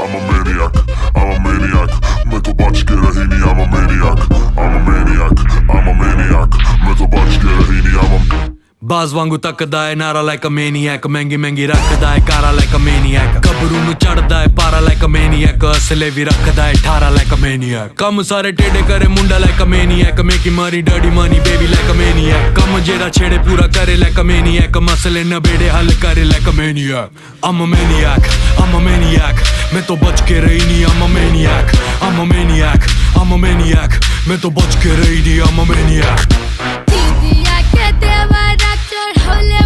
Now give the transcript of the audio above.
I'm a maniac, I'm a maniac. मैं तो बच के रही नहीं, I'm a maniac, I'm a maniac, I'm a maniac. मैं तो बच के रही नहीं, I'm a ਬਾਜ਼ ਵਾਂਗੂ ਤੱਕਦਾ ਏ ਨਾਰਾ ਲਾਈਕ ਅ ਮੈਨੀਐਕ ਮਹਿੰਗੀ ਮਹਿੰਗੀ ਰੱਖਦਾ ਏ ਕਾਰਾ ਲਾਈਕ ਅ ਮੈਨੀਐਕ ਗੱਭਰੂ ਨੂੰ ਚੜਦਾ ਏ ਪਾਰਾ ਲਾਈਕ ਅ ਮੈਨੀਐਕ ਅਸਲੇ ਵੀ ਰੱਖਦਾ ਏ 18 ਲਾਈਕ ਅ ਮੈਨੀਐਕ ਕੰਮ ਸਾਰੇ ਟੇਡੇ ਕਰੇ ਮੁੰਡਾ ਲਾਈਕ ਅ ਮੈਨੀਐਕ ਮੇਕੀ ਮਾਰੀ dirty money baby like a maniac ਕੰਮ ਜਿਹੜਾ ਛੇੜੇ ਪੂਰਾ ਕਰੇ ਲਾਈਕ ਅ ਮੈਨੀਐਕ ਮਸਲੇ ਨਬੇੜੇ ਹੱਲ ਕਰੇ like a maniac I'm a maniac, I'm a maniac. मैं तो बच के रही नहीं, I'm a maniac, I'm a maniac, I'm a maniac. मैं तो बच के रही नहीं, I'm a maniac. Didi, I get there, but I don't hold it.